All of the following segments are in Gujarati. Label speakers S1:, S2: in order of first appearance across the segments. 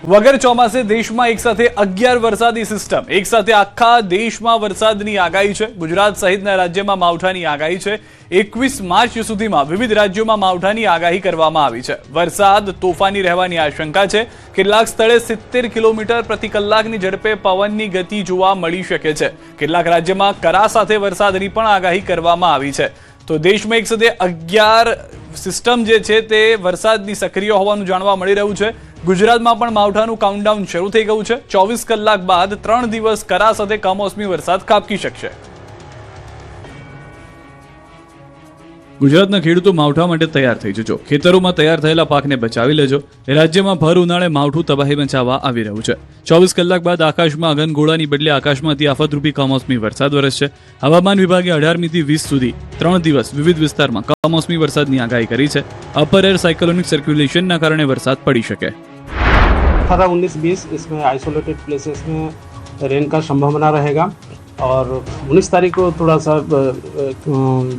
S1: વગર ચોમાસે દેશમાં એક સાથે 11 વરસાદી સિસ્ટમ, એક સાથે આખા દેશમાં વરસાદની આગાહી છે। ગુજરાત સહિતના રાજ્યમાં માવઠાની આગાહી છે। 21 માર્ચ સુધીમાં વિવિધ રાજ્યોમાં માવઠાની આગાહી કરવામાં આવી છે। વરસાદ તોફાની રહેવાની આશંકા છે। કેટલાક સ્થળે 70 કિલોમીટર પ્રતિ કલાકની ઝડપે પવનની ગતિ જોવા મળી શકે છે। કેટલાક રાજ્યમાં કરા સાથે વરસાદની પણ આગાહી કરવામાં આવી છે। તો દેશમાં એક સાથે 11 સિસ્ટમ જે છે તે વરસાદની સક્રિય હોવાનું જાણવા મળી રહ્યું છે। ગુજરાતમાં પણ માવઠાનું કાઉન્ટડાઉન શરૂ થઈ ગયું છે। 24 કલાક બાદ 3 દિવસ કરા સાથે કમોસમી વરસાદ ખાબકી શકશે। ગુજરાતના ખેડૂતો માવઠા માટે તૈયાર થઈ જજો। ખેતરોમાં તૈયાર થયેલા પાકને બચાવી લેજો। રાજ્યમાં ભર ઉનાળે માવઠું તબાહી મચાવવા આવી રહ્યું છે। 24 કલાક બાદ આકાશમાં અગનગોળાની બદલે આકાશમાંથી આફતરૂપી કમોસમી વરસાદ વરસશે। હવામાન વિભાગે 18મી થી 20 સુધી 3 દિવસ વિવિધ વિસ્તારમાં કમોસમી વરસાદની આગાહી કરી છે। અપર એર સાયક્લોનિક સર્ક્યુલેશનના કારણે વરસાદ પડી શકે।
S2: 18, 19, 20 इसमें आइसोलेटेड प्लेसेस में रेन का संभावना रहेगा और 19 तारीख को थोड़ा सा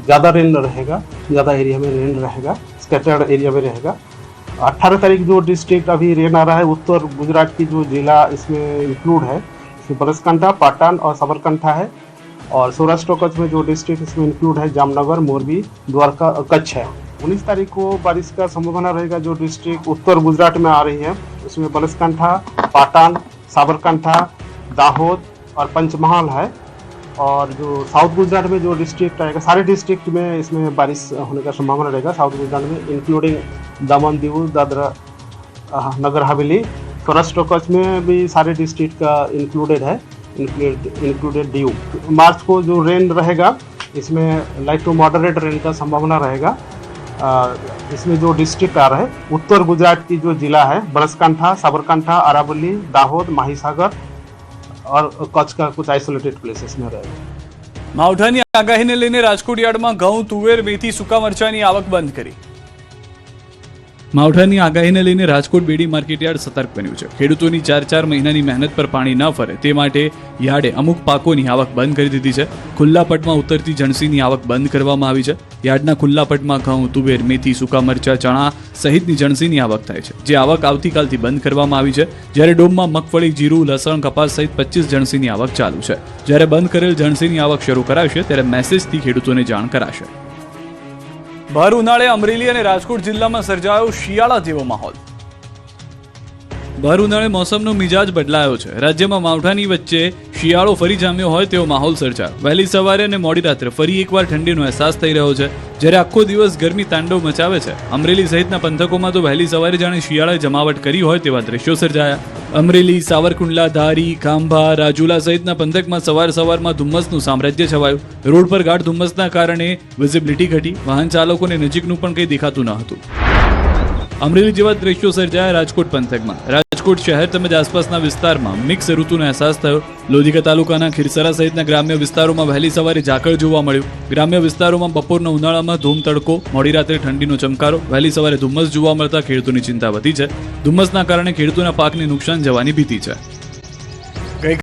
S2: ज़्यादा रेन रहेगा, ज़्यादा एरिया में रेन रहेगा, स्कैटर्ड एरिया में रहेगा। 18 तारीख जो डिस्ट्रिक्ट अभी रेन आ रहा है, उत्तर गुजरात की जो जिला इसमें इंक्लूड है, इसमें बनासकांठा, पाटन और साबरकांठा है। और सौराष्ट्र कच्छ में जो डिस्ट्रिक्ट इसमें इंक्लूड है जामनगर, मोरबी, द्वारका, कच्छ है। 19 तारीख को बारिश का संभावना रहेगा। जो डिस्ट्रिक्ट उत्तर गुजरात में आ रही है उसमें बनासकांठा, पाटन, साबरकांठा, दाहोद और पंचमहाल है। और जो साउथ गुजरात में जो डिस्ट्रिक्ट आएगा, सारे डिस्ट्रिक्ट में इसमें बारिश होने का संभावना रहेगा। साउथ गुजरात में इंक्लूडिंग दमन, दीव, दादरा, नगर हवेली। सौराष्ट्र कच्छ में भी सारे डिस्ट्रिक्ट का इंक्लूडेड है, इंक्लूडेड दीव। मार्च को जो रेन रहेगा इसमें लाइट टू मॉडरेट रेन का संभावना रहेगा। इसमें जो डिस्ट्रिक्ट आ रहा है उत्तर गुजरात की जो जिला है बनासकांठा, साबरकांठा, अरावली, दाहोद, माहीसागर और कच्छ का कुछ आइसोलेटेड प्लेसेस में रहेगा।
S1: માવઠાની આગાહીને લઈને રાજકોટ યાર્ડમાં ઘઉં, તુવેર, મેથી, સૂકા મરચાની આવક બંધ કરી। માવઠાની આગાહીને લઈને રાજકોટ બેડી માર્કેટ યાર્ડ સતર્ક બન્યું છે। ખેડૂતોની 4 મહિનાની મહેનત પર પાણી ન ફરે તે માટે યાર્ડે અમુક પાકોની આવક બંધ કરી દીધી છે। ખુલ્લા પટમાં ઉતરતી જણસીની આવક બંધ કરવામાં આવી છે। યાર્ડના ખુલ્લા પટમાં ઘઉં, તુવેર, મેથી, સૂકા મરચા, ચણા સહિતની જણસીની આવક થાય છે, જે આવક આવતીકાલથી બંધ કરવામાં આવી છે। જ્યારે ડોમમાં મગફળી, જીરું, લસણ, કપાસ સહિત 25 જણસીની આવક ચાલુ છે। જ્યારે બંધ કરેલ જણસીની આવક શરૂ કરાશે ત્યારે મેસેજથી ખેડૂતોને જાણ કરાશે। ભર ઉનાળે અમરેલી અને રાજકોટ જિલ્લામાં સર્જાયો શિયાળા જેવો માહોલ। ભર ઉનાળે મોસમનો મિજાજ બદલાયો છે। રાજ્યમાં માવઠાની વચ્ચે શિયાળો ફરી જામ્યો હોય તેવો માહોલ સર્જાયો। વહેલી સવારે અને મોડી રાત્રે ફરી એકવાર ઠંડીનો અહેસાસ થઈ રહ્યો છે, જ્યારે આખો દિવસ ગરમી તાંડવ મચાવે છે। અમરેલી સહિતના પંથકોમાં તો વહેલી સવારે જાણે શિયાળાએ જમાવટ કરી હોય તેવા દ્રશ્યો સર્જાયા। અમરેલી, સાવરકુંડલા, ધારી, ખાંભા, રાજુલા સહિતના પંથકમાં સવારમાં ધુમ્મસનું સામ્રાજ્ય છવાયું। રોડ પર ગાઢ ધુમ્મસના કારણે વિઝિબિલિટી ઘટી, વાહન ચાલકોને નજીકનું પણ કંઈ દેખાતું ન હતું। અમરેલી જેવા દ્રશ્યો સર્જાયા રાજકોટ પંથકમાં। રાજકોટ શહેર તેમજ આસપાસના વિસ્તારમાં મિક્સ ઋતુનો અહેસાસ થયો। લોધિકા તાલુકાના ખીરસરા સહિતના ગ્રામ્ય વિસ્તારોમાં વહેલી સવારે ઝાકળ જોવા મળ્યું। ગ્રામ્ય વિસ્તારોમાં બપોરના ઉનાળામાં ધૂમ તડકો, મોડી રાત્રે ઠંડીનો ચમકારો, વહેલી સવારે ધુમ્મસ જોવા મળતા ખેડૂતોની ચિંતા વધી છે। ધુમ્મસના કારણે ખેડૂતોના પાકને નુકસાન જવાની ભીતિ છે।